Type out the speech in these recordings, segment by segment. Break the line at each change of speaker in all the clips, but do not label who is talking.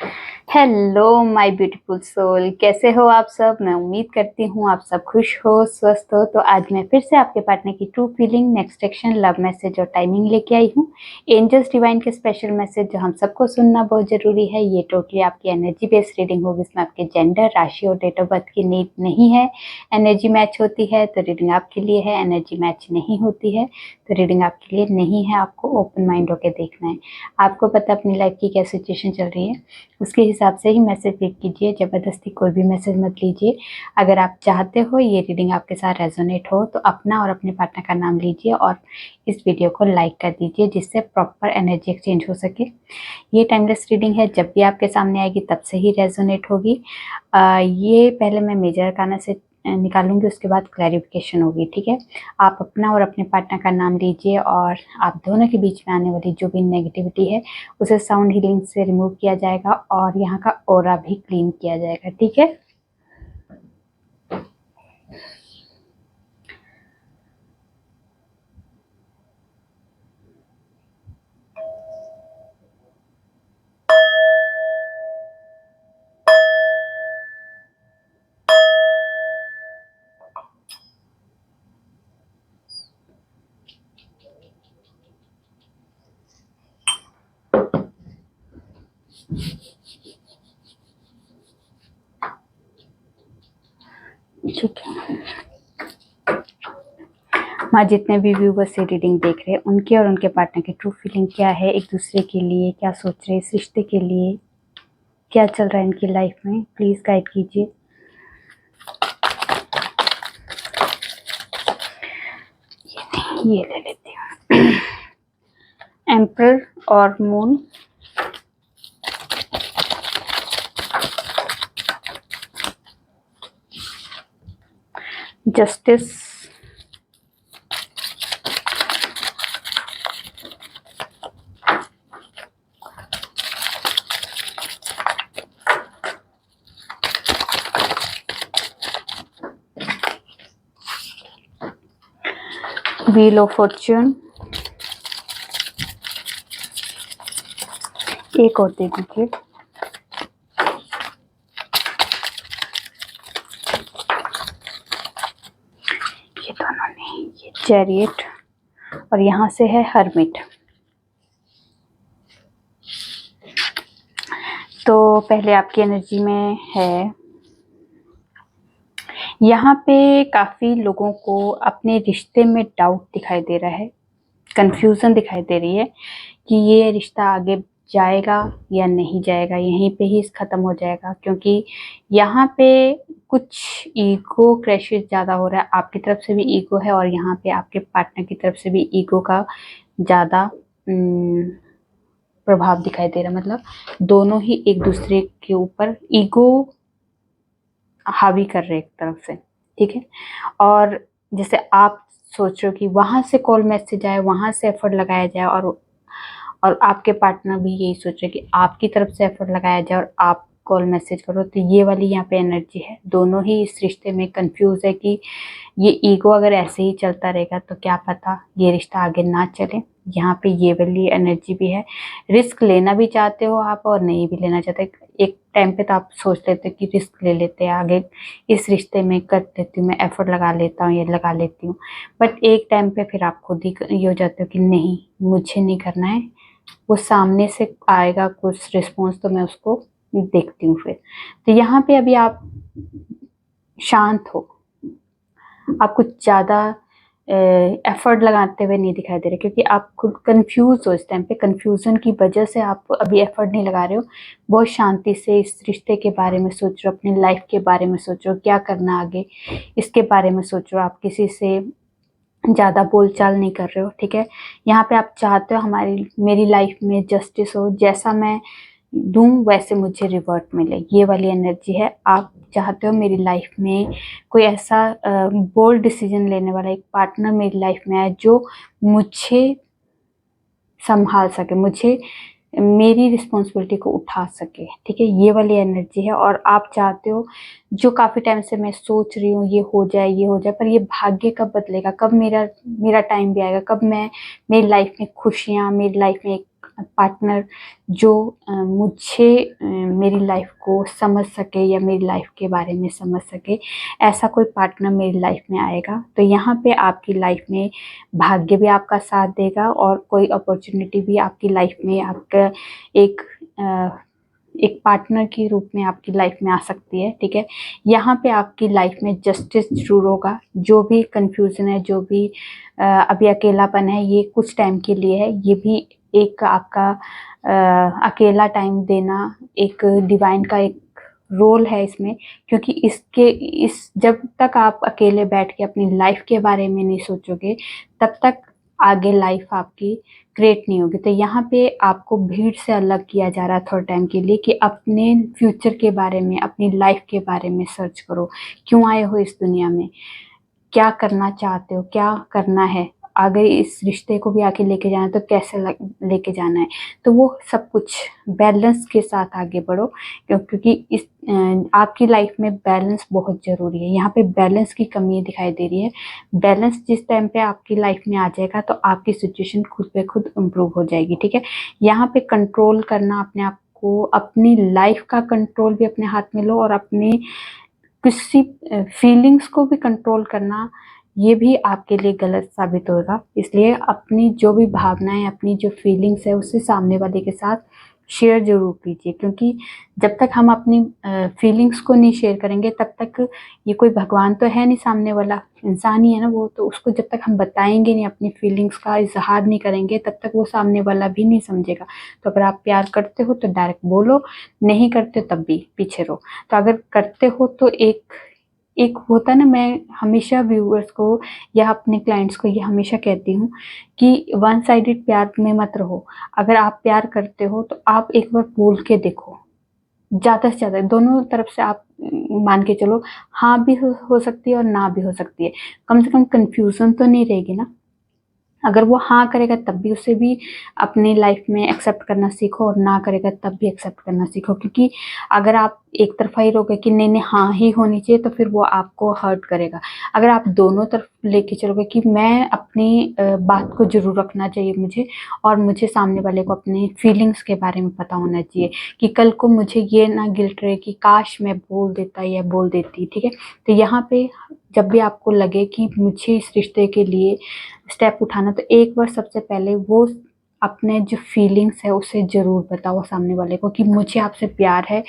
Hello my beautiful soul, कैसे हो आप सब। मैं उम्मीद करती हूँ आप सब खुश हो, स्वस्थ हो। तो आज मैं फिर से आपके पार्टनर की true feeling, next action, love message और टाइमिंग लेके आई हूँ। एंजल्स डिवाइन के स्पेशल मैसेज जो हम सबको सुनना बहुत जरूरी है। ये टोटली आपकी एनर्जी बेस्ड रीडिंग होगी। इसमें आपके जेंडर, राशि और डेट ऑफ बर्थ की नीड नहीं है। एनर्जी मैच होती है तो रीडिंग आपके लिए है, एनर्जी मैच नहीं होती है तो रीडिंग आपके लिए नहीं है। आपको ओपन माइंड होकर देखना है। आपको पता अपनी लाइफ की क्या सिचुएशन चल रही है, उसके हिसाब से ही मैसेज रीड कीजिए। ज़बरदस्ती कोई भी मैसेज मत लीजिए। अगर आप चाहते हो ये रीडिंग आपके साथ रेजोनेट हो तो अपना और अपने पार्टनर का नाम लीजिए और इस वीडियो को लाइक कर दीजिए, जिससे प्रॉपर एनर्जी एक्सचेंज हो सके। ये टाइमलेस रीडिंग है, जब भी आपके सामने आएगी तब से ही रेजोनेट होगी। ये पहले मैं मेजर अरकाना से निकालूंगी, उसके बाद क्लैरिफिकेशन होगी। ठीक है, आप अपना और अपने पार्टनर का नाम लीजिए और आप दोनों के बीच में आने वाली जो भी नेगेटिविटी है उसे साउंड हीलिंग से रिमूव किया जाएगा और यहाँ का ऑरा भी क्लीन किया जाएगा। ठीक है, ठीक है। माँ, जितने भी व्यूवर्स ये रीडिंग देख रहे हैं उनके और उनके पार्टनर की ट्रू फीलिंग क्या है, एक दूसरे के लिए क्या सोच रहे हैं, इस रिश्ते के लिए क्या चल रहा है इनकी लाइफ में, प्लीज गाइड कीजिए। ये ले लेती हूँ। एम्परर और moon, justice, wheel of Fortune. एक और दे दीजिए। ये दोनों नहीं, ये चैरियट और यहाँ से है हर्मिट। तो पहले आपकी एनर्जी में है, यहाँ पे काफी लोगों को अपने रिश्ते में डाउट दिखाई दे रहा है, कंफ्यूजन दिखाई दे रही है कि ये रिश्ता आगे जाएगा या नहीं जाएगा, यहीं पे ही खत्म हो जाएगा। क्योंकि यहाँ पे कुछ ईगो क्रैशेस ज़्यादा हो रहा है, आपकी तरफ से भी ईगो है और यहाँ पे आपके पार्टनर की तरफ से भी ईगो का ज़्यादा प्रभाव दिखाई दे रहा है। मतलब दोनों ही एक दूसरे के ऊपर ईगो हावी कर रहे एक तरफ से। ठीक है, और जैसे आप सोच रहे हो कि वहां से कॉल मैसेज आए, वहां से एफर्ट लगाया जाए, और आपके पार्टनर भी यही सोच रहे कि आपकी तरफ से एफर्ट लगाया जाए और आप कॉल मैसेज करो। तो ये वाली यहाँ पे एनर्जी है, दोनों ही इस रिश्ते में कंफ्यूज है कि ये ईगो अगर ऐसे ही चलता रहेगा तो क्या पता ये रिश्ता आगे ना चले। यहाँ पे ये वाली एनर्जी भी है, रिस्क लेना भी चाहते हो आप और नहीं भी लेना चाहते। एक टाइम पे तो आप सोच लेते हो कि रिस्क ले लेते हैं, आगे इस रिश्ते में कर देती हूँ, मैं एफर्ट लगा लेता हूँ, ये लगा लेती हूँ। बट एक टाइम पे फिर आप खुद ही ये हो जाते हो कि नहीं, मुझे नहीं करना है। वो सामने से आएगा कुछ रिस्पॉन्स तो मैं उसको देखती हूँ फिर। तो यहाँ पे अभी आप शांत हो, आप कुछ ज़्यादा एफर्ट लगाते हुए नहीं दिखाई दे रहे, क्योंकि आप खुद कंफ्यूज हो। इस टाइम पे कंफ्यूजन की वजह से आप अभी एफर्ट नहीं लगा रहे हो। बहुत शांति से इस रिश्ते के बारे में सोच रहे हो, अपनी लाइफ के बारे में सोच रहे हो, क्या करना आगे इसके बारे में सोच रहे हो। आप किसी से ज़्यादा बोलचाल नहीं कर रहे हो। ठीक है, यहाँ पे आप चाहते हो हमारी मेरी लाइफ में जस्टिस हो, जैसा मैं दूं वैसे मुझे रिवर्ट मिले, ये वाली एनर्जी है। आप चाहते हो मेरी लाइफ में कोई ऐसा बोल्ड डिसीजन लेने वाला एक पार्टनर मेरी लाइफ में आए जो मुझे संभाल सके, मुझे मेरी रिस्पॉन्सिबिलिटी को उठा सके। ठीक है, ये वाली एनर्जी है। और आप चाहते हो, जो काफ़ी टाइम से मैं सोच रही हूँ, ये हो जाए ये हो जाए, पर ये भाग्य कब बदलेगा, कब मेरा टाइम भी आएगा, कब मैं मेरी लाइफ में खुशियाँ, मेरी लाइफ में एक पार्टनर जो मुझे मेरी लाइफ को समझ सके या मेरी लाइफ के बारे में समझ सके, ऐसा कोई पार्टनर मेरी लाइफ में आएगा। तो यहाँ पे आपकी लाइफ में भाग्य भी आपका साथ देगा और कोई अपॉर्चुनिटी भी आपकी लाइफ में आपका एक एक पार्टनर के रूप में आपकी लाइफ में आ सकती है। ठीक है, यहाँ पे आपकी लाइफ में जस्टिस जरूर होगा। जो भी कंफ्यूजन है, जो भी अभी अकेलापन है, ये कुछ टाइम के लिए है। ये भी एक आपका अकेला टाइम देना एक डिवाइन का एक रोल है इसमें, क्योंकि इस जब तक आप अकेले बैठ के अपनी लाइफ के बारे में नहीं सोचोगे, तब तक आगे लाइफ आपकी क्रिएट नहीं होगी। तो यहाँ पे आपको भीड़ से अलग किया जा रहा है थोड़े टाइम के लिए, कि अपने फ्यूचर के बारे में, अपनी लाइफ के बारे में सर्च करो। क्यों आए हो इस दुनिया में, क्या करना चाहते हो, क्या करना है, अगर इस रिश्ते को भी आगे लेके जाना है तो कैसे लेके जाना है। तो वो सब कुछ बैलेंस के साथ आगे बढ़ो, क्योंकि इस आपकी लाइफ में बैलेंस बहुत ज़रूरी है। यहाँ पे बैलेंस की कमी दिखाई दे रही है। बैलेंस जिस टाइम पे आपकी लाइफ में आ जाएगा तो आपकी सिचुएशन खुद पे खुद इम्प्रूव हो जाएगी। ठीक है, यहाँ पे कंट्रोल करना अपने आप को, अपनी लाइफ का कंट्रोल भी अपने हाथ में लो, और अपनी किसी फीलिंग्स को भी कंट्रोल करना, ये भी आपके लिए गलत साबित होगा। इसलिए अपनी जो भी भावनाएं, अपनी जो फीलिंग्स है, उसे सामने वाले के साथ शेयर जरूर कीजिए, क्योंकि जब तक हम अपनी फीलिंग्स को नहीं शेयर करेंगे, तब तक ये कोई भगवान तो है नहीं, सामने वाला इंसान ही है ना वो, तो उसको जब तक हम बताएंगे नहीं, अपनी फीलिंग्स का इजहार नहीं करेंगे, तब तक वो सामने वाला भी नहीं समझेगा। तो अगर आप प्यार करते हो तो डायरेक्ट बोलो, नहीं करते तब भी पीछे रहो। तो अगर करते हो तो एक एक होता है ना, मैं हमेशा व्यूअर्स को या अपने क्लाइंट्स को ये हमेशा कहती हूँ कि वन साइडेड प्यार में मत रहो। अगर आप प्यार करते हो तो आप एक बार बोल के देखो, ज़्यादा से ज़्यादा दोनों तरफ से आप मान के चलो, हाँ भी हो सकती है और ना भी हो सकती है। कम से कम कंफ्यूजन तो नहीं रहेगी ना। अगर वो हाँ करेगा तब भी उसे भी अपनी लाइफ में एक्सेप्ट करना सीखो, और ना करेगा तब भी एक्सेप्ट करना सीखो। क्योंकि अगर आप एक तरफा ही रहोगे कि नहीं नहीं हाँ ही होनी चाहिए, तो फिर वो आपको हर्ट करेगा। अगर आप दोनों तरफ लेके चलोगे कि मैं अपनी बात को जरूर रखना चाहिए मुझे, और मुझे सामने वाले को अपनी फीलिंग्स के बारे में पता होना चाहिए, कि कल को मुझे ये ना गिल्ट रहे कि काश मैं बोल देता या बोल देती। ठीक है, तो यहाँ पे जब भी आपको लगे कि मुझे इस रिश्ते के लिए स्टेप उठाना, तो एक बार सबसे पहले वो अपने जो फीलिंग्स है उसे ज़रूर बताओ सामने वाले को, कि मुझे आपसे प्यार है।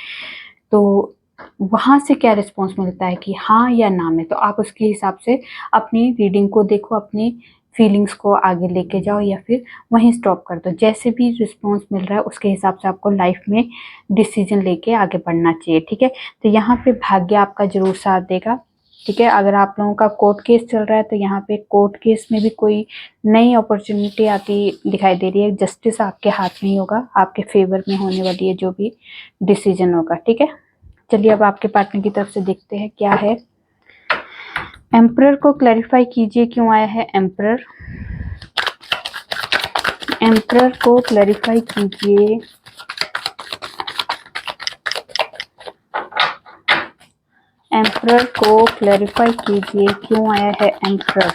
तो वहाँ से क्या रिस्पॉन्स मिलता है कि हाँ या ना में, तो आप उसके हिसाब से अपनी रीडिंग को देखो, अपनी फीलिंग्स को आगे लेके जाओ, या फिर वहीं स्टॉप कर दो। जैसे भी रिस्पॉन्स मिल रहा है उसके हिसाब से आपको लाइफ में डिसीजन लेके आगे बढ़ना चाहिए। ठीक है, तो यहाँ पे भाग्य आपका जरूर साथ देगा। ठीक है, अगर आप लोगों का कोर्ट केस चल रहा है तो यहाँ पे कोर्ट केस में भी कोई नई अपॉर्चुनिटी आती दिखाई दे रही है। जस्टिस आपके हाथ में ही होगा, आपके फेवर में होने वाली है जो भी डिसीजन होगा। ठीक है, चलिए अब आपके पार्टनर की तरफ से देखते हैं क्या है। एम्परर को क्लैरिफाई कीजिए क्यों आया है एम्परर। एम्परर को क्लैरिफाई कीजिए, एम्परर को क्लैरिफाई कीजिए क्यों आया है एम्परर।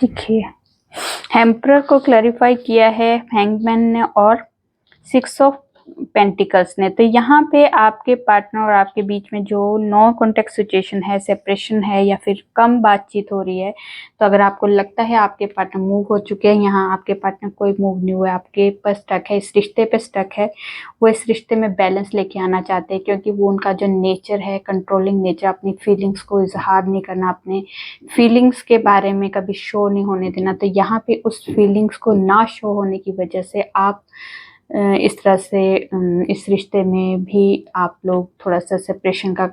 देखिए, एम्परर को क्लैरिफाई किया है हैंगमैन ने और 6 ऑफ पेंटिकल्स ने। तो यहाँ पे आपके पार्टनर और आपके बीच में जो नो कॉन्टेक्ट सिचुएशन है, सेपरेशन है, या फिर कम बातचीत हो रही है, तो अगर आपको लगता है आपके पार्टनर मूव हो चुके हैं, यहाँ आपके पार्टनर कोई मूव नहीं हुआ है, आपके पास स्टक है, इस रिश्ते पे स्टक है, वो इस रिश्ते में बैलेंस लेके आना चाहते हैं, क्योंकि वो उनका जो नेचर है, कंट्रोलिंग नेचर, अपनी फीलिंग्स को इजहार नहीं करना, अपने फीलिंग्स के बारे में कभी शो नहीं होने देना। तो यहाँ पे उस फीलिंग्स को ना शो होने की वजह से आप इस तरह से इस रिश्ते में भी आप लोग थोड़ा सा सेपरेशन का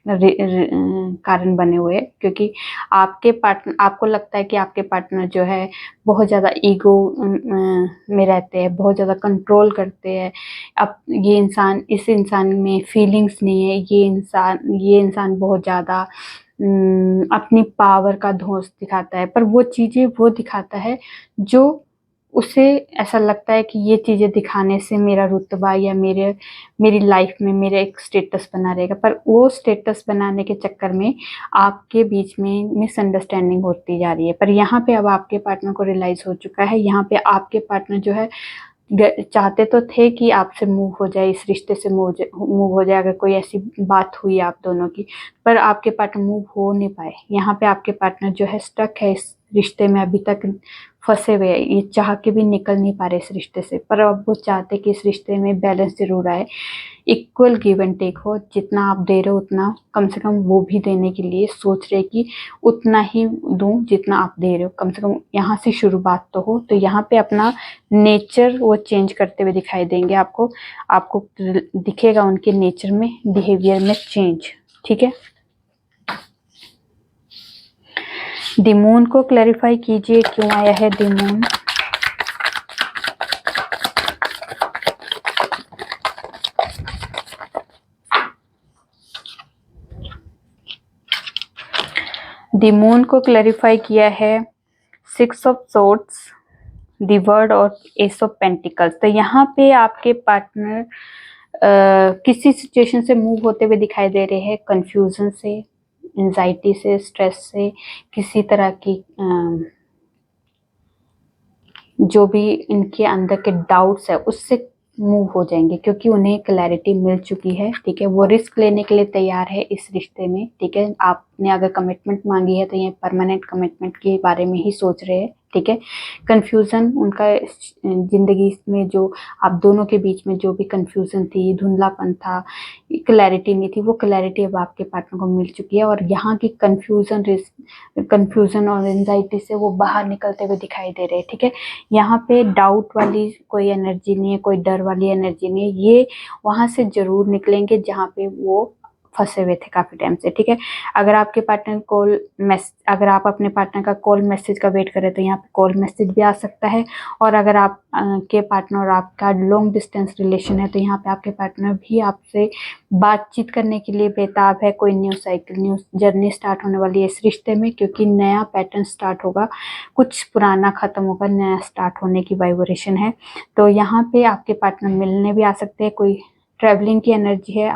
कारण बने हुए हैं, क्योंकि आपके पार्टनर, आपको लगता है कि आपके पार्टनर जो है बहुत ज़्यादा ईगो में रहते हैं, बहुत ज़्यादा कंट्रोल करते हैं। अब ये इंसान, इस इंसान में फीलिंग्स नहीं है, ये इंसान बहुत ज़्यादा अपनी पावर का धौंस दिखाता है, पर वो चीज़ें वो दिखाता है जो उसे ऐसा लगता है कि ये चीज़ें दिखाने से मेरा रुतबा या मेरी लाइफ में मेरा एक स्टेटस बना रहेगा, पर वो स्टेटस बनाने के चक्कर में आपके बीच में मिसअंडरस्टैंडिंग होती जा रही है। पर यहाँ पे अब आपके पार्टनर को रियलाइज़ हो चुका है, यहाँ पे आपके पार्टनर जो है चाहते तो थे कि आपसे मूव हो जाए, इस रिश्ते से मूव हो जाए अगर कोई ऐसी बात हुई आप दोनों की, पर आपके पार्टनर मूव हो नहीं पाए। यहाँ पे आपके पार्टनर जो है स्टक है इस रिश्ते में, अभी तक फंसे हुए हैं, ये चाह के भी निकल नहीं पा रहे इस रिश्ते से। पर अब वो चाहते कि इस रिश्ते में बैलेंस जरूर आए, इक्वल गिव एंड टेक हो, जितना आप दे रहे हो उतना कम से कम वो भी देने के लिए सोच रहे कि उतना ही दूं जितना आप दे रहे हो, कम से कम यहाँ से शुरुआत तो हो। तो यहाँ पे अपना नेचर वो चेंज करते हुए दिखाई देंगे आपको, आपको दिखेगा उनके नेचर में, बिहेवियर में चेंज। ठीक है, द मून को क्लैरिफाई कीजिए, क्यों आया है द मून। द मून को क्लैरिफाई किया है 6 ऑफ सोर्ड्स, द वर्ड और एस ऑफ पेंटिकल्स। तो यहाँ पे आपके पार्टनर किसी सिचुएशन से मूव होते हुए दिखाई दे रहे हैं, कंफ्यूजन से, एंजाइटी से, स्ट्रेस से, किसी तरह की जो भी इनके अंदर के डाउट्स है उससे मूव हो जाएंगे, क्योंकि उन्हें क्लैरिटी मिल चुकी है। ठीक है, वो रिस्क लेने के लिए तैयार है इस रिश्ते में। ठीक है, आपने अगर कमिटमेंट मांगी है तो ये परमानेंट कमिटमेंट के बारे में ही सोच रहे हैं। ठीक है, कंफ्यूजन उनका जिंदगी में, जो आप दोनों के बीच में जो भी कंफ्यूजन थी, धुंधलापन था, क्लैरिटी नहीं थी, वो क्लैरिटी अब आपके पार्टनर को मिल चुकी है, और यहाँ की कंफ्यूजन और एंजाइटी से वो बाहर निकलते हुए दिखाई दे रहे हैं। ठीक है, यहाँ पे डाउट वाली कोई एनर्जी नहीं है, कोई डर वाली एनर्जी नहीं है, ये वहां से जरूर निकलेंगे जहाँ पे वो फंसे हुए थे काफी टाइम से। ठीक है, अगर आपके पार्टनर अगर आप अपने पार्टनर का कॉल मैसेज का वेट करें तो यहाँ पे कॉल मैसेज भी आ सकता है, और अगर आप के पार्टनर और आपका लॉन्ग डिस्टेंस रिलेशन है तो यहाँ पे आपके पार्टनर भी आपसे बातचीत करने के लिए बेताब है। कोई new cycle, new journey start होने वाली है इस रिश्ते में, क्योंकि नया पैटर्न स्टार्ट होगा, कुछ पुराना खत्म होगा, नया स्टार्ट होने की वाइब्रेशन है। तो यहाँ पे आपके पार्टनर मिलने भी आ सकते हैं, कोई ट्रैवलिंग की एनर्जी है।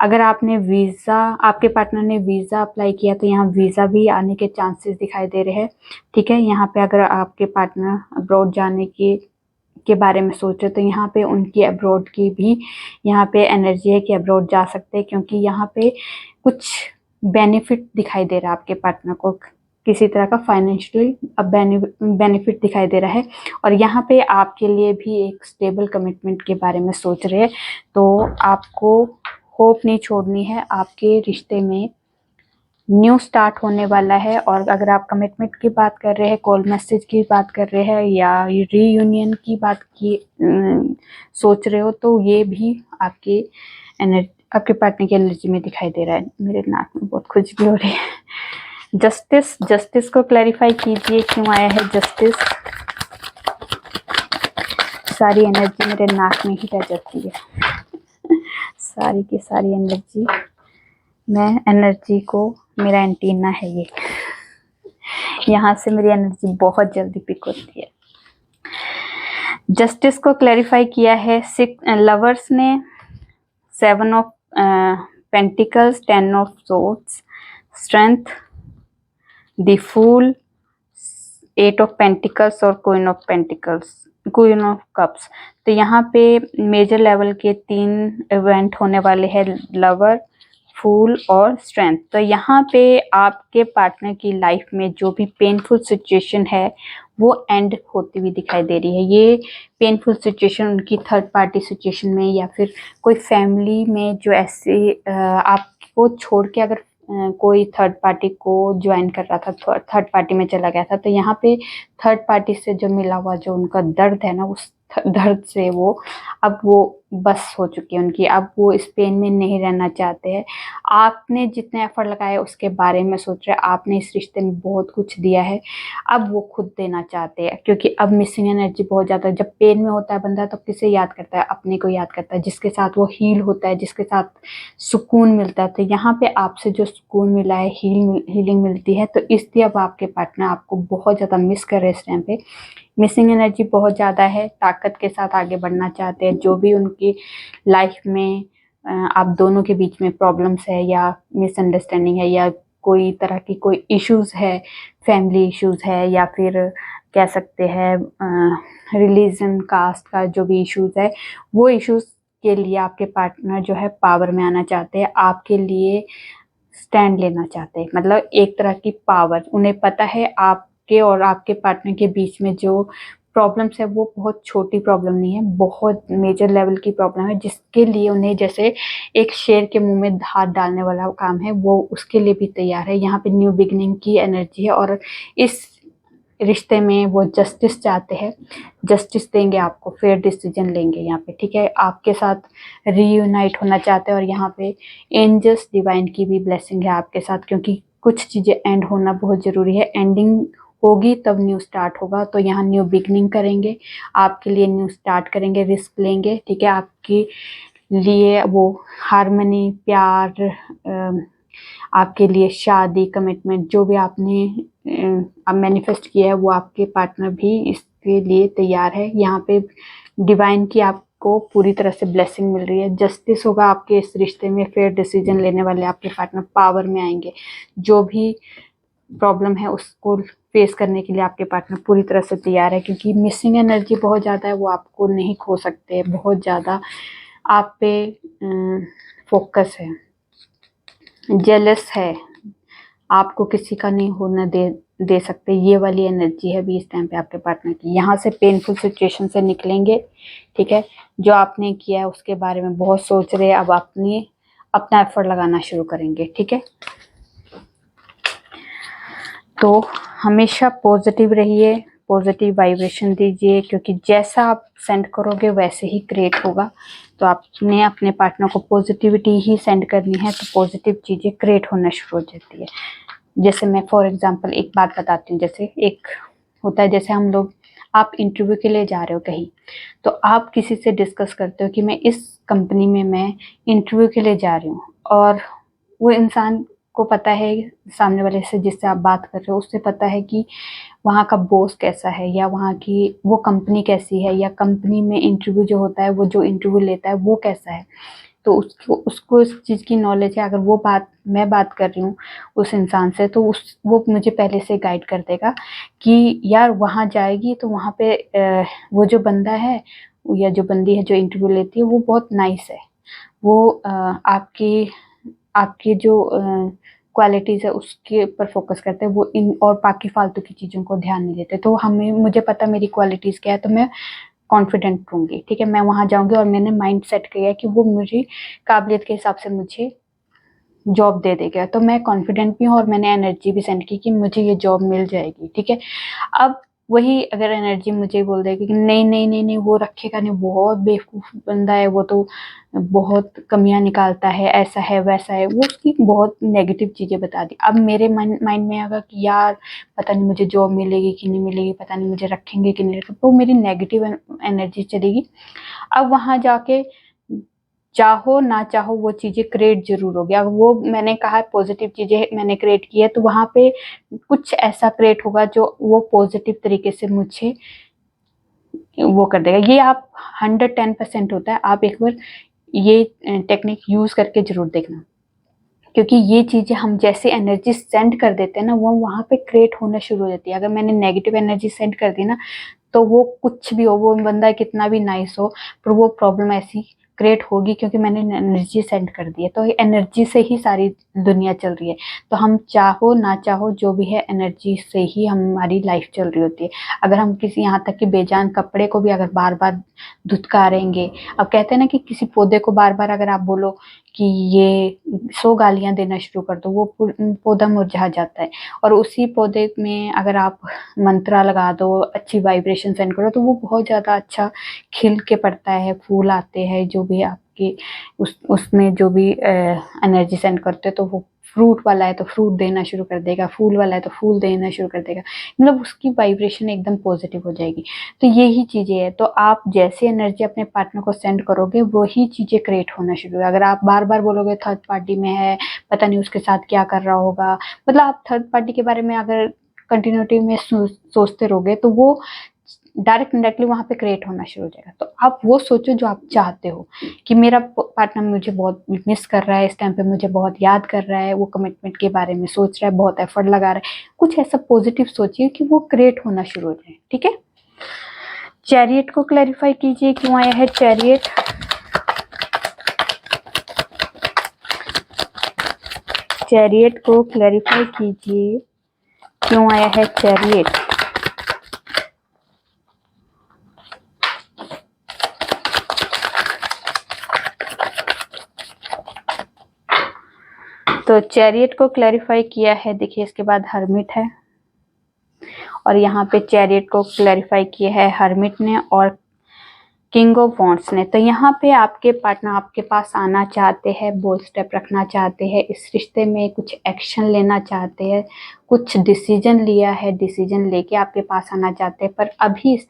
अगर आपके पार्टनर ने वीज़ा अप्लाई किया तो यहाँ वीज़ा भी आने के चांसेस दिखाई दे रहे हैं। ठीक है, यहाँ पे अगर आपके पार्टनर अब्रॉड जाने के बारे में सोच रहे तो यहाँ पे उनकी अब्रॉड की भी यहाँ पे एनर्जी है कि अब्रॉड जा सकते हैं, क्योंकि यहाँ पे कुछ बेनिफिट दिखाई दे रहा है आपके पार्टनर को, किसी तरह का फाइनेंशियली बेनिफिट दिखाई दे रहा है, और यहाँ पे आपके लिए भी एक स्टेबल कमिटमेंट के बारे में सोच रहे हैं। तो आपको होप नहीं छोड़नी है, आपके रिश्ते में न्यू स्टार्ट होने वाला है। और अगर आप कमिटमेंट की बात कर रहे हैं, कॉल मैसेज की बात कर रहे हैं, या रीयूनियन की बात की सोच रहे हो, तो ये भी आपके पार्टनर की एनर्जी में दिखाई दे रहा है। मेरे नाक में बहुत खुजली हो रही है। जस्टिस को क्लैरिफाई कीजिए, क्यों आया है जस्टिस। सारी एनर्जी मेरे नाक में ही रह जाती है, सारी की सारी एनर्जी, मेरा एंटीना है ये, यहाँ से मेरी एनर्जी बहुत जल्दी पिक होती है। जस्टिस को क्लैरिफाई किया है लवर्स ने 7 of pentacles, 10 of swords, strength, the fool, 8 of pentacles और क्वीन ऑफ कप्स। तो यहाँ पे मेजर लेवल के 3 इवेंट होने वाले हैं, लवर, फूल और स्ट्रेंथ। तो यहाँ पे आपके पार्टनर की लाइफ में जो भी पेनफुल सिचुएशन है वो एंड होती हुई दिखाई दे रही है। ये पेनफुल सिचुएशन उनकी थर्ड पार्टी सिचुएशन में, या फिर कोई फैमिली में जो ऐसे आपको छोड़ के अगर कोई थर्ड पार्टी को ज्वाइन कर रहा था, थर्ड पार्टी में चला गया था, तो यहाँ पे थर्ड पार्टी से जो मिला हुआ जो उनका दर्द है ना, उस दर्द से वो बस हो चुकी है उनकी, अब वो इस पेन में नहीं रहना चाहते हैं। आपने जितने एफर्ट लगाए उसके बारे में सोच रहे हैं, आपने इस रिश्ते में बहुत कुछ दिया है, अब वो खुद देना चाहते हैं, क्योंकि अब मिसिंग एनर्जी बहुत ज़्यादा। जब पेन में होता है बंदा तो किसे याद करता है, अपने को याद करता है, जिसके साथ वो हील होता है, जिसके साथ सुकून मिलता है। तो यहाँ पे आपसे जो सुकून मिला है, हीलिंग मिलती है, तो इसलिए अब आपके पार्टनर आपको बहुत ज़्यादा मिस कर रहे हैं इस टाइम पे। मिसिंग एनर्जी बहुत ज़्यादा है, ताकत के साथ आगे बढ़ना चाहते हैं। जो भी उनकी लाइफ में आप दोनों के बीच में प्रॉब्लम्स है या मिसअंडरस्टैंडिंग है या कोई तरह की कोई इश्यूज है, फैमिली इश्यूज है या फिर कह सकते हैं रिलीजन कास्ट का जो भी इश्यूज है, वो इश्यूज के लिए आपके पार्टनर जो है पावर में आना चाहते हैं, आपके लिए स्टैंड लेना चाहते हैं। मतलब एक तरह की पावर, उन्हें पता है आपके और आपके पार्टनर के बीच में जो प्रॉब्लम्स है वो बहुत छोटी प्रॉब्लम नहीं है, बहुत मेजर लेवल की प्रॉब्लम है, जिसके लिए उन्हें जैसे एक शेर के मुंह में हाथ डालने वाला काम है, वो उसके लिए भी तैयार है। यहाँ पे न्यू बिगिनिंग की एनर्जी है और इस रिश्ते में वो जस्टिस चाहते हैं, जस्टिस देंगे आपको, फेयर डिसीजन लेंगे यहाँ पे, ठीक है। आपके साथ रीयूनाइट होना चाहते हैं और यहाँ पे एंजल्स डिवाइन की भी ब्लेसिंग है आपके साथ, क्योंकि कुछ चीज़ें एंड होना बहुत ज़रूरी है। एंडिंग होगी तब न्यू स्टार्ट होगा, तो यहाँ न्यू बिगनिंग करेंगे, आपके लिए न्यू स्टार्ट करेंगे, रिस्क लेंगे, ठीक है। आपके लिए वो हारमनी, प्यार, आपके लिए शादी, कमिटमेंट, जो भी आपने अब मैनिफेस्ट किया है, वो आपके पार्टनर भी इसके लिए तैयार है। यहाँ पे डिवाइन की आपको पूरी तरह से ब्लेसिंग मिल रही है, जस्टिस होगा आपके इस रिश्ते में, फेयर डिसीजन लेने वाले आपके पार्टनर पावर में आएंगे। जो भी प्रॉब्लम है उसको फेस करने के लिए आपके पार्टनर पूरी तरह से तैयार है, क्योंकि मिसिंग एनर्जी बहुत ज़्यादा है, वो आपको नहीं खो सकते, बहुत ज़्यादा आप पे फोकस है, जेलस है, आपको किसी का नहीं होना दे सकते, ये वाली एनर्जी है भी इस टाइम पे आपके पार्टनर की। यहाँ से पेनफुल सिचुएशन से निकलेंगे, ठीक है। जो आपने किया है उसके बारे में बहुत सोच रहे हैं, अब अपना एफर्ट लगाना शुरू करेंगे, ठीक है। तो हमेशा पॉजिटिव रहिए, पॉजिटिव वाइब्रेशन दीजिए, क्योंकि जैसा आप सेंड करोगे वैसे ही क्रिएट होगा। तो आपने अपने पार्टनर को पॉजिटिविटी ही सेंड करनी है, तो पॉजिटिव चीज़ें क्रिएट होना शुरू हो जाती है। जैसे मैं फॉर एग्जांपल एक बात बताती हूँ, जैसे एक होता है, जैसे हम लोग, आप इंटरव्यू के लिए जा रहे हो कहीं, तो आप किसी से डिस्कस करते हो कि मैं इस कंपनी में मैं इंटरव्यू के लिए जा रही हूँ, और वो इंसान को पता है, सामने वाले से जिससे आप बात कर रहे हो उससे पता है कि वहाँ का बॉस कैसा है, या वहाँ की वो कंपनी कैसी है, या कंपनी में इंटरव्यू जो होता है, वो जो इंटरव्यू लेता है वो कैसा है। तो उसको इस चीज़ की नॉलेज है। अगर मैं बात कर रही हूँ उस इंसान से, तो वो मुझे पहले से गाइड कर देगा कि यार वहाँ जाएगी तो वहाँ पे वो जो बंदा है या जो बंदी है जो इंटरव्यू लेती है, वो बहुत नाइस है, वो आपकी जो क्वालिटीज़ है उसके ऊपर फोकस करते हैं, वो इन और बाकी फालतू की चीज़ों को ध्यान नहीं देते। तो मुझे पता मेरी क्वालिटीज़ क्या है, तो मैं कॉन्फिडेंट रहूँगी, ठीक है। मैं वहाँ जाऊँगी और मैंने माइंड सेट किया है कि वो मेरी काबिलियत के हिसाब से मुझे जॉब दे देगा, तो मैं कॉन्फिडेंट भी हूँ और मैंने एनर्जी भी सेंड की कि मुझे ये जॉब मिल जाएगी, ठीक है। अब वही अगर एनर्जी मुझे बोल देगी कि नहीं नहीं नहीं नहीं, वो रखेगा नहीं, बहुत बेवकूफ़ बंदा है, वो तो बहुत कमियां निकालता है, ऐसा है वैसा है, वो उसकी बहुत नेगेटिव चीज़ें बता दी। अब मेरे माइंड में आएगा कि यार पता नहीं मुझे जॉब मिलेगी कि नहीं मिलेगी, पता नहीं मुझे रखेंगे कि नहीं रखेंगे, तो मेरी नेगेटिव एनर्जी चलेगी। अब वहाँ जाके चाहो ना चाहो वो चीज़ें क्रिएट जरूर होगी। अगर वो मैंने कहा है पॉजिटिव चीज़ें मैंने क्रिएट की है, तो वहाँ पे कुछ ऐसा क्रिएट होगा जो वो पॉजिटिव तरीके से मुझे वो कर देगा। ये आप 110% होता है। आप एक बार ये टेक्निक यूज़ करके ज़रूर देखना, क्योंकि ये चीज़ें हम जैसे एनर्जी सेंड कर देते हैं ना, वो वहाँ पे क्रिएट होना शुरू हो जाती है। अगर मैंने नेगेटिव एनर्जी सेंड कर दी ना, तो वो कुछ भी हो, वो बंदा कितना भी नाइस हो, पर वो प्रॉब्लम ऐसी क्रिएट होगी, क्योंकि मैंने एनर्जी सेंड कर दी है। तो एनर्जी से ही सारी दुनिया चल रही है। तो हम चाहो ना चाहो जो भी है, एनर्जी से ही हमारी लाइफ चल रही होती है। अगर हम किसी, यहाँ तक कि बेजान कपड़े को भी अगर बार बार धुतकारेंगे, अब कहते हैं ना कि किसी पौधे को बार बार अगर आप बोलो कि ये 100 गालियां देना शुरू कर दो, वो पौधा मुरझा जाता है। और उसी पौधे में अगर आप मंत्रा लगा दो, अच्छी वाइब्रेशन सेंड करो, तो वो बहुत ज़्यादा अच्छा खिल के पड़ता है, फूल आते हैं, जो भी आपकी उसमें जो भी एनर्जी सेंड करते हैं, तो वो फ्रूट वाला है तो फ्रूट देना शुरू कर देगा, फूल वाला है तो फूल देना शुरू कर देगा, मतलब उसकी वाइब्रेशन एकदम पॉजिटिव हो जाएगी। तो यही चीज़ें है। तो आप जैसे एनर्जी अपने पार्टनर को सेंड करोगे, वही चीज़ें क्रिएट होना शुरू है। अगर आप बार बार बोलोगे थर्ड पार्टी में है, पता नहीं उसके साथ क्या कर रहा होगा, मतलब आप थर्ड पार्टी के बारे में अगर कंटिन्यूटी में सोचते रहोगे, तो वो डायरेक्ट इनडायरेक्टली वहाँ पे क्रिएट होना शुरू हो जाएगा। तो आप वो सोचो जो आप चाहते हो कि मेरा पार्टनर मुझे बहुत मिस कर रहा है, इस टाइम पे मुझे बहुत याद कर रहा है, वो कमिटमेंट के बारे में सोच रहा है, बहुत एफर्ट लगा रहा है, कुछ ऐसा पॉजिटिव सोचिए कि वो क्रिएट होना शुरू हो जाए। ठीक है, चैरियट को क्लैरिफाई कीजिए, क्यों आया है चैरियट। चैरियट को क्लैरिफाई कीजिए, क्यों आया है चैरियट। तो चैरियट को क्लैरिफाई किया है, देखिए इसके बाद हर्मिट है, और यहाँ पे चैरियट को क्लैरिफाई किया है हर्मिट ने और किंग ऑफ वॉन्ड्स ने। तो यहाँ पे आपके पार्टनर आपके पास आना चाहते हैं, बोल्ड स्टेप रखना चाहते हैं, इस रिश्ते में कुछ एक्शन लेना चाहते हैं, कुछ डिसीजन लिया है, डिसीजन लेके आपके पास आना चाहते हैं। पर अभी इस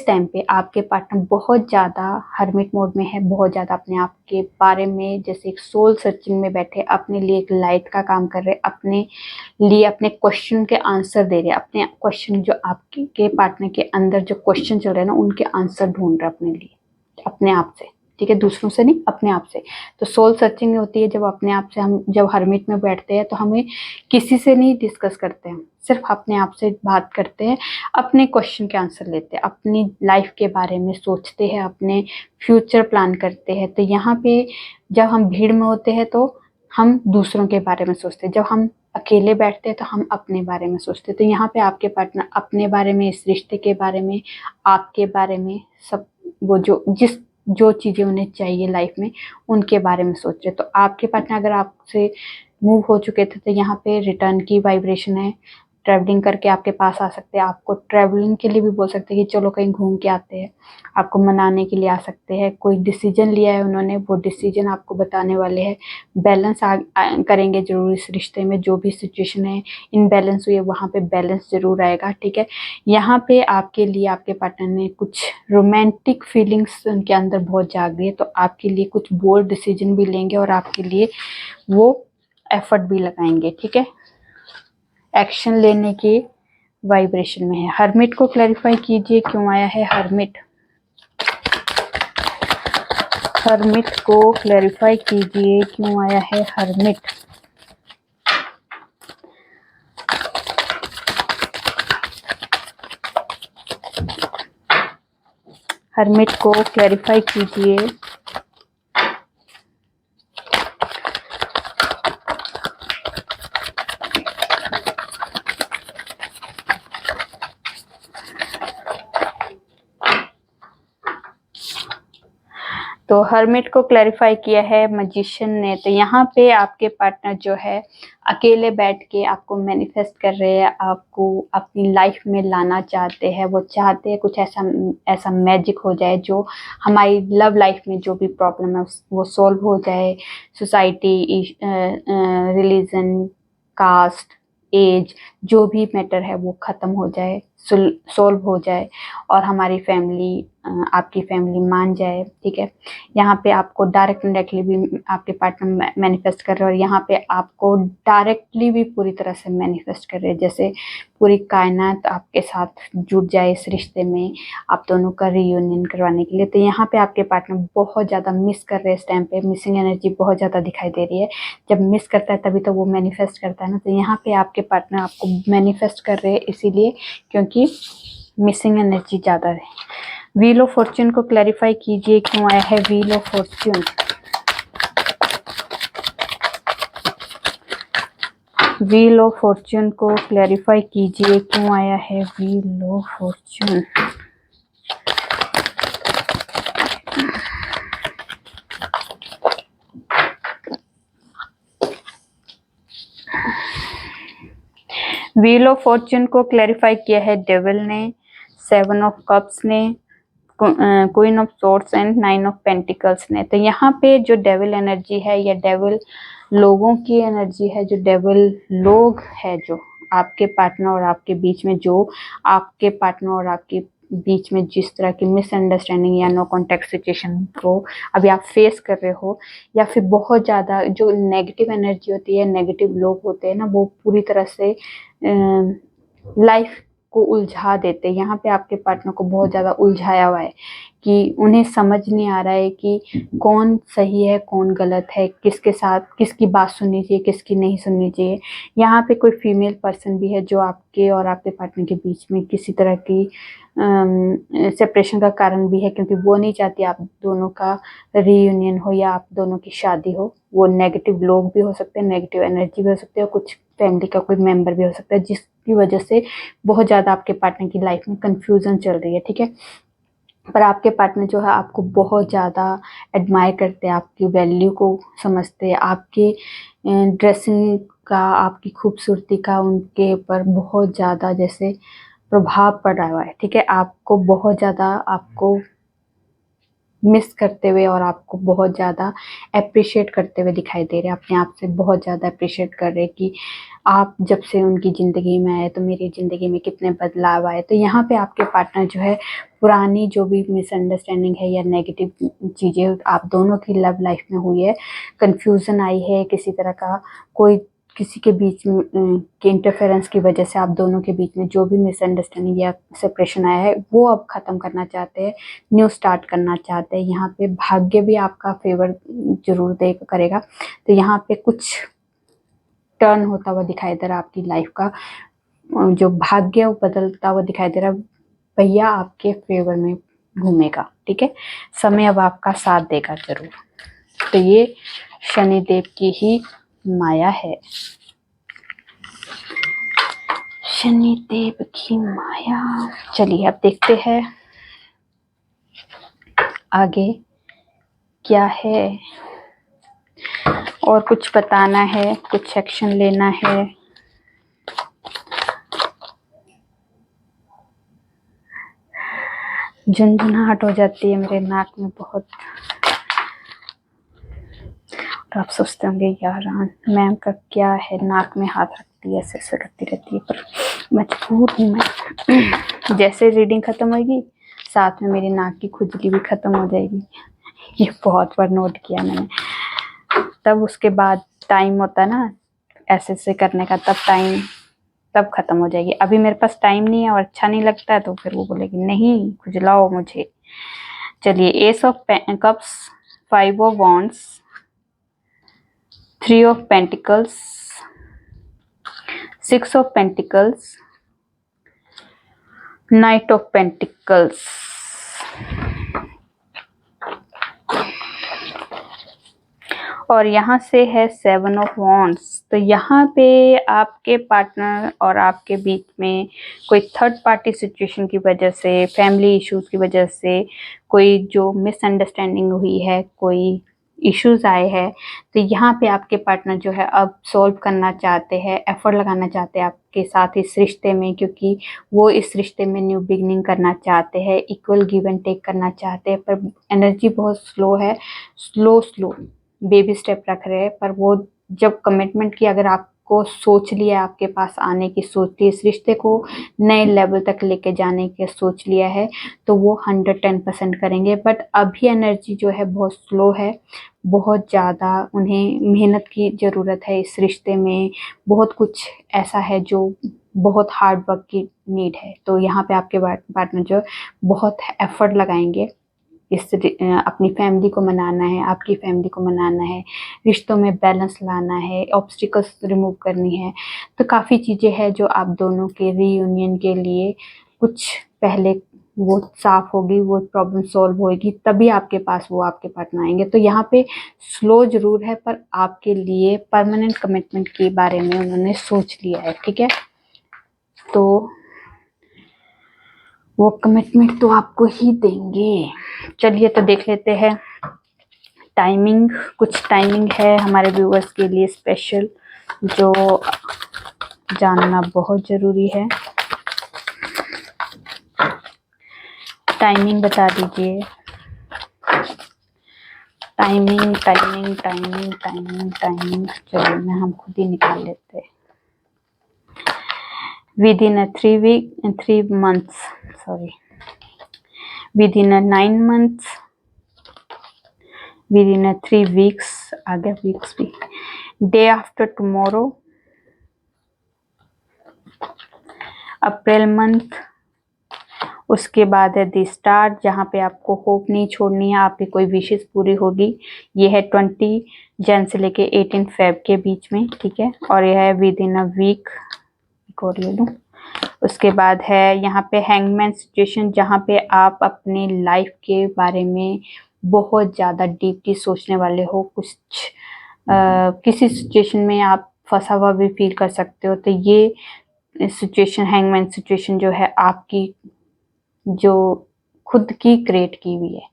टाइम पे आपके पार्टनर बहुत ज़्यादा हर्मिट मोड में है, बहुत ज़्यादा अपने आप के बारे में जैसे एक सोल सर्चिंग में बैठे, अपने लिए एक लाइट का काम कर रहे, अपने लिए अपने क्वेश्चन के आंसर दे रहे हैं, अपने क्वेश्चन जो आपके पार्टनर के अंदर जो क्वेश्चन चल रहे हैं ना, उनके आंसर ढूंढ रहे अपने लिए, अपने आप से। ठीक है, दूसरों से नहीं, अपने आप से। तो सोल सर्चिंग होती है जब अपने आप से हम जब हर्मिट में बैठते हैं, तो हमें किसी से नहीं डिस्कस करते हैं, सिर्फ अपने आप से बात करते हैं, अपने क्वेश्चन के आंसर लेते हैं, अपनी लाइफ के बारे में सोचते हैं, अपने फ्यूचर प्लान करते हैं। तो यहाँ पे जब हम भीड़ में होते हैं तो हम दूसरों के बारे में सोचते हैं, जब हम अकेले बैठते हैं तो हम अपने बारे में सोचते हैं। तो यहाँ पे आपके पार्टनर अपने बारे में, इस रिश्ते के बारे में, आपके बारे में, सब वो जो चीज़ें उन्हें चाहिए लाइफ में, उनके बारे में सोच रहे। तो आपके पार्टनर अगर आपसे मूव हो चुके थे तो यहाँ पे रिटर्न की वाइब्रेशन है, ट्रैवलिंग करके आपके पास आ सकते हैं, आपको ट्रैवलिंग के लिए भी बोल सकते हैं कि चलो कहीं घूम के आते हैं, आपको मनाने के लिए आ सकते हैं। कोई डिसीजन लिया है उन्होंने, वो डिसीजन आपको बताने वाले हैं। बैलेंस करेंगे जरूर इस रिश्ते में, जो भी सिचुएशन है इनबैलेंस हुई है वहाँ पे बैलेंस जरूर आएगा। ठीक है, यहाँ पे आपके लिए आपके पार्टनर ने कुछ रोमांटिक फीलिंग्स उनके अंदर बहुत जाग रही है, तो आपके लिए कुछ बोल्ड डिसीजन भी लेंगे और आपके लिए वो एफर्ट भी लगाएंगे। ठीक है, एक्शन लेने की वाइब्रेशन में है। हर्मिट को क्लैरिफाई कीजिए, क्यों आया है हर्मिट। हर्मिट को क्लैरिफाई कीजिए, क्यों आया है हर्मिट। हर्मिट को क्लैरिफाई कीजिए। तो हर्मिट को क्लैरिफाई किया है मैजिशियन ने। तो यहाँ पे आपके पार्टनर जो है अकेले बैठ के आपको मैनिफेस्ट कर रहे हैं, आपको अपनी लाइफ में लाना चाहते हैं। वो चाहते हैं कुछ ऐसा मैजिक हो जाए जो हमारी लव लाइफ में जो भी प्रॉब्लम है वो सॉल्व हो जाए, सोसाइटी, रिलीजन, कास्ट, एज, जो भी मैटर है वो ख़त्म हो जाए, सॉल्व हो जाए, और हमारी फैमिली, आपकी फैमिली मान जाए। ठीक है, यहाँ पे आपको डायरेक्ट इनडायरेक्टली भी आपके पार्टनर मैनिफेस्ट कर रहे हैं, और यहाँ पे आपको डायरेक्टली भी पूरी तरह से मैनिफेस्ट कर रहे हैं, जैसे पूरी कायनात आपके साथ जुड़ जाए इस रिश्ते में, आप दोनों का रीयूनियन करवाने के लिए। तो यहाँ पे आपके पार्टनर बहुत ज़्यादा मिस कर रहे हैं इस टाइम पे, मिसिंग एनर्जी बहुत ज़्यादा दिखाई दे रही है। जब मिस करता है तभी तो वो मैनिफेस्ट करता है ना। तो यहाँ पे आपके पार्टनर आपको मैनिफेस्ट कर रहे हैं इसीलिए क्योंकि मिसिंग एनर्जी ज़्यादा है। व्हील ऑफ फॉर्च्यून को क्लैरिफाई कीजिए, क्यों आया है wheel of Fortune. Wheel of Fortune को क्लैरिफाई कीजिए, क्यों आया है wheel of Fortune. Wheel of Fortune को क्लैरिफाई किया है डेविल ने, 7 ऑफ कप्स ने, queen of swords and 9 of pentacles ने। तो यहाँ पे जो डेविल एनर्जी है या डेविल लोगों की एनर्जी है, जो डेविल लोग है जो आपके पार्टनर और आपके बीच में, जो आपके पार्टनर और आपके बीच में जिस तरह की मिसअंडरस्टैंडिंग या नो कॉन्टेक्ट सिचुएशन को अभी आप फेस कर रहे हो, या फिर बहुत ज़्यादा जो नेगेटिव एनर्जी होती है, नेगेटिव लोग होते हैं ना, वो पूरी तरह से लाइफ आपको उलझा देते हैं। यहाँ पे आपके पार्टनर को बहुत ज़्यादा उलझाया हुआ है कि उन्हें समझ नहीं आ रहा है कि कौन सही है कौन गलत है, किसके साथ किसकी बात सुननी चाहिए किसकी नहीं सुननी चाहिए। यहाँ पे कोई फीमेल पर्सन भी है जो आपके और आपके पार्टनर के बीच में किसी तरह की सेपरेशन का कारण भी है, क्योंकि वो नहीं चाहती आप दोनों का रीयूनियन हो या आप दोनों की शादी हो। वो नेगेटिव लोग भी हो सकते हैं, नेगेटिव एनर्जी भी हो सकती है, और कुछ फैमिली का कोई मेंबर भी हो सकता है जिसकी वजह से बहुत ज़्यादा आपके पार्टनर की लाइफ में कंफ्यूजन चल रही है, ठीक है। पर आपके पार्टनर जो है आपको बहुत ज़्यादा एडमायर करते हैं, आपकी वैल्यू को समझते हैं, आपके ड्रेसिंग का आपकी खूबसूरती का उनके ऊपर बहुत ज़्यादा जैसे प्रभाव पड़ रहा है, ठीक है। आपको बहुत ज़्यादा आपको मिस करते हुए और आपको बहुत ज़्यादा अप्रिशिएट करते हुए दिखाई दे रहे हैं, अपने आप से बहुत ज़्यादा अप्रिशिएट कर रहे हैं कि आप जब से उनकी ज़िंदगी में आए तो मेरी ज़िंदगी में कितने बदलाव आए। तो यहाँ पे आपके पार्टनर जो है पुरानी जो भी मिसअंडरस्टैंडिंग है या नेगेटिव चीज़ें आप दोनों की लव लाइफ में हुई है, कन्फ्यूज़न आई है, किसी तरह का कोई किसी के बीच में के इंटरफेरेंस की वजह से आप दोनों के बीच में जो भी मिसअंडरस्टैंडिंग या सेपरेशन आया है वो अब ख़त्म करना चाहते हैं, न्यू स्टार्ट करना चाहते हैं। यहाँ पे भाग्य भी आपका फेवर जरूर दे करेगा। तो यहाँ पे कुछ टर्न होता हुआ दिखाई दे रहा आपकी लाइफ का, जो भाग्य बदलता हुआ दिखाई दे रहा भैया आपके फेवर में घूमेगा, ठीक है। समय अब आपका साथ देगा जरूर। तो ये शनिदेव की ही माया है, शनिदेव की माया। चलिए अब देखते हैं आगे क्या है, और कुछ बताना है, कुछ एक्शन लेना है। झुंझुनाहट हो जाती है मेरे नाक में बहुत। और आप सोचते होंगे यार मैम का क्या है, नाक में हाथ रखती है, ऐसे ऐसे करती रहती है, पर मजबूर हूँ मैं। जैसे रीडिंग खत्म होगी साथ में मेरी नाक की खुजली भी खत्म हो जाएगी। ये बहुत बार नोट किया मैंने। तब उसके बाद टाइम होता है ना ऐसे ऐसे करने का, तब खत्म हो जाएगी। अभी मेरे पास टाइम नहीं है और अच्छा नहीं लगता है, तो फिर वो बोलेगी नहीं खुजलाओ मुझे। चलिए, S of cups, 5 of wands, 3 of pentacles, 6 of pentacles, night of pentacles. और यहाँ से है 7 ऑफ वॉन्ड्स। तो यहाँ पे आपके पार्टनर और आपके बीच में कोई थर्ड पार्टी सिचुएशन की वजह से, फैमिली इश्यूज की वजह से कोई जो मिसअंडरस्टैंडिंग हुई है, कोई इश्यूज आए हैं, तो यहाँ पे आपके पार्टनर जो है अब सॉल्व करना चाहते हैं, एफर्ट लगाना चाहते हैं आपके साथ इस रिश्ते में, क्योंकि वो इस रिश्ते में न्यू बिगनिंग करना चाहते हैं, इक्वल गिव एंड टेक करना चाहते हैं। पर एनर्जी बहुत स्लो है, स्लो बेबी स्टेप रख रहे हैं। पर वो जब कमिटमेंट की, अगर आपको सोच लिया, आपके पास आने की सोच ली, इस रिश्ते को नए लेवल तक लेके जाने की सोच लिया है, तो वो 110% करेंगे। बट अभी एनर्जी जो है बहुत स्लो है, बहुत ज़्यादा उन्हें मेहनत की ज़रूरत है इस रिश्ते में। बहुत कुछ ऐसा है जो बहुत हार्ड वर्क की नीड है। तो यहाँ पे आपके पार्टनर जो बहुत एफर्ट लगाएंगे, इस अपनी फैमिली को मनाना है, आपकी फैमिली को मनाना है, रिश्तों में बैलेंस लाना है, ऑब्स्टिकल्स रिमूव करनी है। तो काफ़ी चीज़ें हैं जो आप दोनों के रीयूनियन के लिए कुछ पहले वो साफ होगी, वो प्रॉब्लम सॉल्व होगी, तभी आपके पास वो आपके पार्टनर आएंगे। तो यहाँ पे स्लो जरूर है, पर आपके लिए परमानेंट कमिटमेंट के बारे में उन्होंने सोच लिया है, ठीक है। तो वो कमिटमेंट तो आपको ही देंगे। चलिए तो देख लेते हैं टाइमिंग। कुछ टाइमिंग है हमारे व्यूअर्स के लिए स्पेशल, जो जानना बहुत ज़रूरी है। टाइमिंग बता दीजिए। Timing timing timing timing timing चलिए मैं हम खुद ही निकाल लेते हैं। Within a 3 months, sorry, within a 9 months, within a 3 weeks, आगे weeks भी, day after tomorrow, April month. उसके बाद है दी स्टार्ट, जहाँ पे आपको होप नहीं छोड़नी है, आपकी कोई विशेष पूरी होगी। ये है 20 जन से लेके 18 फेब के बीच में, ठीक है। और यह है विद इन अ वीक। और ले लूँ। उसके बाद है यहाँ पे हैंगमैन सिचुएशन, जहाँ पे आप अपनी लाइफ के बारे में बहुत ज़्यादा डीपली सोचने वाले हो। कुछ किसी सिचुएशन में आप फंसा हुआ भी फील कर सकते हो। तो ये सिचुएशन, हैंगमैन सिचुएशन जो है आपकी, जो खुद की क्रिएट की हुई है,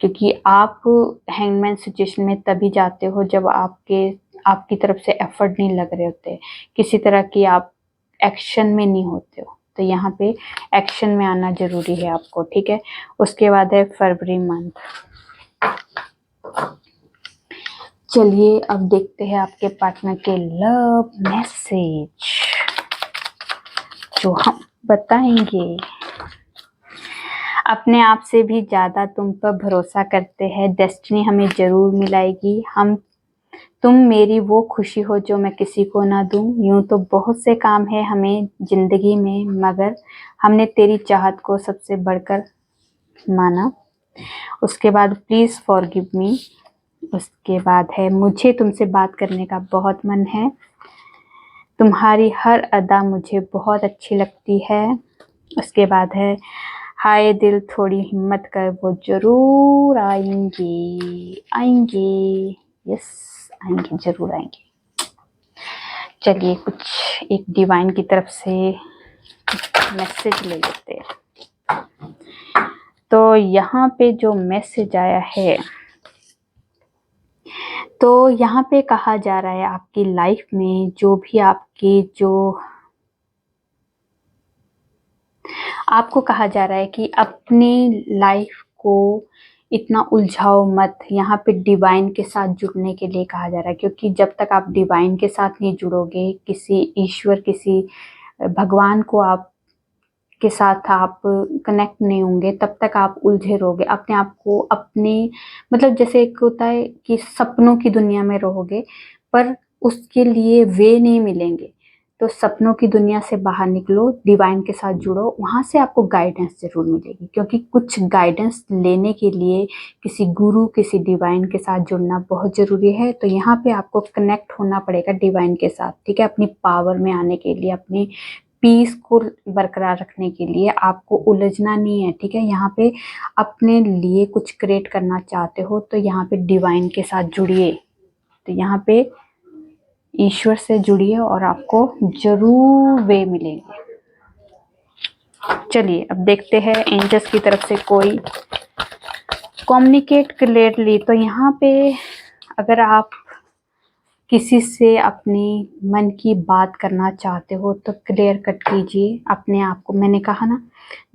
क्योंकि आप हैंगमैन सिचुएशन में तभी जाते हो जब आपकी तरफ से एफर्ट नहीं लग रहे होते, किसी तरह की आप एक्शन में नहीं होते हो। तो यहाँ पे एक्शन में आना जरूरी है आपको, ठीक है। उसके बाद है फरवरी मंथ। चलिए अब देखते हैं आपके पार्टनर के लव मैसेज जो हम बताएंगे। अपने आप से भी ज़्यादा तुम पर भरोसा करते हैं, डेस्टिनी हमें ज़रूर मिलाएगी। तुम मेरी वो खुशी हो जो मैं किसी को ना दूं। यूं तो बहुत से काम है हमें ज़िंदगी में, मगर हमने तेरी चाहत को सबसे बढ़कर माना। उसके बाद प्लीज़ फॉरगिव मी। उसके बाद है मुझे तुमसे बात करने का बहुत मन है, तुम्हारी हर अदा मुझे बहुत अच्छी लगती है। उसके बाद है हाय दिल थोड़ी हिम्मत कर, वो जरूर आएंगे आएंगे, यस आएंगे, जरूर आएंगे। चलिए कुछ एक डिवाइन की तरफ से मैसेज ले लेते हैं। तो यहाँ पे जो मैसेज आया है, तो यहाँ पे कहा जा रहा है आपकी लाइफ में जो भी आपको कहा जा रहा है कि अपनी लाइफ को इतना उलझाओ मत। यहाँ पे डिवाइन के साथ जुड़ने के लिए कहा जा रहा है, क्योंकि जब तक आप डिवाइन के साथ नहीं जुड़ोगे, किसी ईश्वर, किसी भगवान को आप के साथ आप कनेक्ट नहीं होंगे, तब तक आप उलझे रहोगे अपने आप को, अपने मतलब जैसे एक होता है कि सपनों की दुनिया में रहोगे, पर उसके लिए वे नहीं मिलेंगे। तो सपनों की दुनिया से बाहर निकलो, डिवाइन के साथ जुड़ो, वहाँ से आपको गाइडेंस जरूर मिलेगी। क्योंकि कुछ गाइडेंस लेने के लिए किसी गुरु, किसी डिवाइन के साथ जुड़ना बहुत ज़रूरी है। तो यहाँ पे आपको कनेक्ट होना पड़ेगा डिवाइन के साथ, ठीक है। अपनी पावर में आने के लिए, अपनी पीस को बरकरार रखने के लिए आपको उलझना नहीं है, ठीक है। यहाँ पे अपने लिए कुछ क्रिएट करना चाहते हो तो यहाँ पे डिवाइन के साथ जुड़िए। तो यहाँ पे ईश्वर से जुड़िए और आपको जरूर वे मिलेंगे। चलिए अब देखते हैं एंजल्स की तरफ से कोई कम्युनिकेट क्लियरली। तो यहाँ पे अगर आप किसी से अपनी मन की बात करना चाहते हो तो क्लियर कट कीजिए अपने आप को। मैंने कहा ना,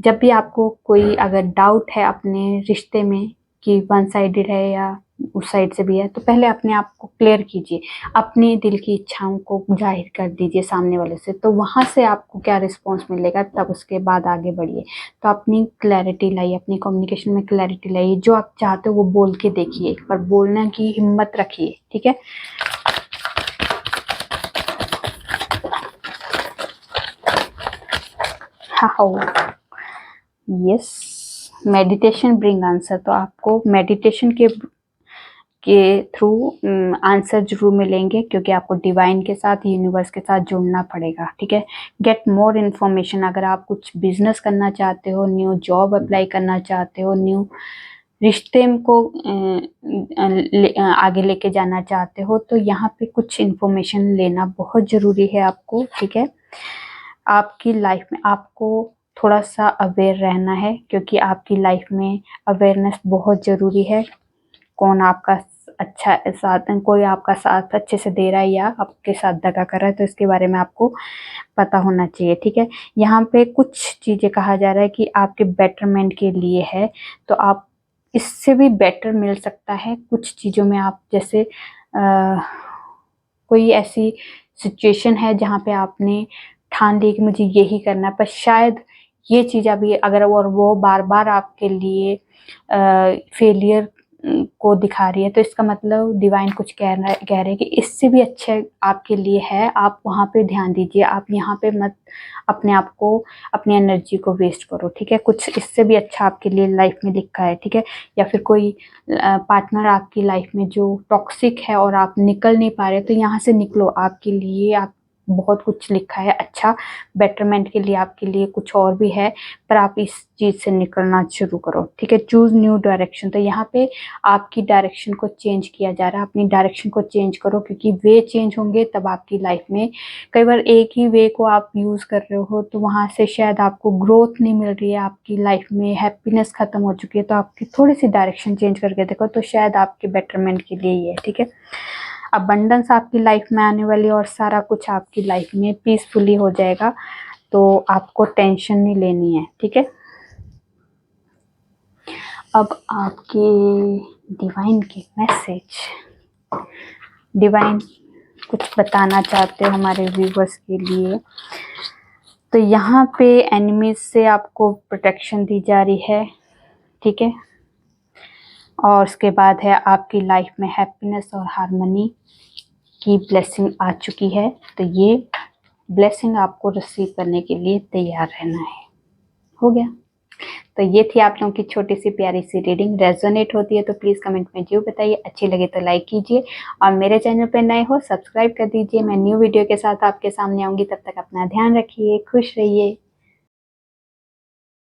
जब भी आपको कोई अगर डाउट है अपने रिश्ते में कि वन साइडेड है या उस साइड से भी है, तो पहले अपने आप को क्लियर कीजिए, अपने दिल की इच्छाओं को जाहिर कर दीजिए सामने वाले से। तो वहाँ से आपको क्या रिस्पॉन्स मिलेगा, तब उसके बाद आगे बढ़िए। तो अपनी क्लैरिटी लाइए, अपनी कम्युनिकेशन में क्लैरिटी लाइए। जो आप चाहते हो वो बोल के देखिए, एक बार बोलने की हिम्मत रखिए, ठीक है। Yes, meditation bring answer. तो आपको मेडिटेशन के थ्रू आंसर जरूर मिलेंगे, क्योंकि आपको डिवाइन के साथ, यूनिवर्स के साथ जुड़ना पड़ेगा, ठीक है। Get more information. अगर आप कुछ बिजनेस करना चाहते हो, न्यू जॉब अप्लाई करना चाहते हो, न्यू रिश्ते को आगे लेके जाना चाहते हो, तो यहाँ पे कुछ इन्फॉर्मेशन लेना बहुत ज़रूरी है आपको, ठीक है। आपकी लाइफ में आपको थोड़ा सा अवेयर रहना है, क्योंकि आपकी लाइफ में अवेयरनेस बहुत ज़रूरी है। कौन आपका अच्छा साथ, कोई आपका साथ अच्छे से दे रहा है या आपके साथ दगा कर रहा है, तो इसके बारे में आपको पता होना चाहिए, ठीक है। यहाँ पे कुछ चीज़ें कहा जा रहा है कि आपके बेटरमेंट के लिए है, तो आप इससे भी बेटर मिल सकता है कुछ चीज़ों में। आप जैसे कोई ऐसी सिचुएशन है जहाँ पे आपने ठान ली कि मुझे यही करना है, पर शायद ये चीज़ अभी अगर और वो बार बार आपके लिए फेलियर को दिखा रही है, तो इसका मतलब डिवाइन कुछ कह रहे हैं कि इससे भी अच्छे आपके लिए है, आप वहाँ पे ध्यान दीजिए, आप यहाँ पे मत अपने आप को, अपनी एनर्जी को वेस्ट करो, ठीक है। कुछ इससे भी अच्छा आपके लिए लाइफ में लिखा है, ठीक है। या फिर कोई पार्टनर आपकी लाइफ में जो टॉक्सिक है और आप निकल नहीं पा रहे, तो यहाँ से निकलो, आपके लिए आप बहुत कुछ लिखा है अच्छा, बेटरमेंट के लिए आपके लिए कुछ और भी है, पर आप इस चीज से निकलना शुरू करो, ठीक है। चूज न्यू डायरेक्शन, तो यहाँ पे आपकी डायरेक्शन को चेंज किया जा रहा है, अपनी डायरेक्शन को चेंज करो, क्योंकि वे चेंज होंगे तब आपकी लाइफ में, कई बार एक ही वे को आप यूज कर रहे हो तो वहां से शायद आपको ग्रोथ नहीं मिल रही है, आपकी लाइफ में हैप्पीनेस खत्म हो चुकी है, तो आपकी थोड़ी सी डायरेक्शन चेंज करके देखो, तो शायद आपके बेटरमेंट के लिए ही है, ठीक है। अबंडेंस आपकी लाइफ में आने वाली है और सारा कुछ आपकी लाइफ में पीसफुली हो जाएगा, तो आपको टेंशन नहीं लेनी है, ठीक है। अब आपके डिवाइन के मैसेज, डिवाइन कुछ बताना चाहते हो हमारे व्यूवर्स के लिए, तो यहाँ पे एनिमीज से आपको प्रोटेक्शन दी जा रही है, ठीक है। और उसके बाद है आपकी लाइफ में हैप्पीनेस और हार्मनी की ब्लेसिंग आ चुकी है, तो ये ब्लेसिंग आपको रिसीव करने के लिए तैयार रहना है। हो गया। तो ये थी आप लोगों की छोटी सी प्यारी सी रीडिंग। रेजोनेट होती है तो प्लीज़ कमेंट में जरूर बताइए, अच्छी लगे तो लाइक कीजिए, और मेरे चैनल पे नए हो सब्सक्राइब कर दीजिए। मैं न्यू वीडियो के साथ आपके सामने आऊँगी, तब तक अपना ध्यान रखिए, खुश रहिए।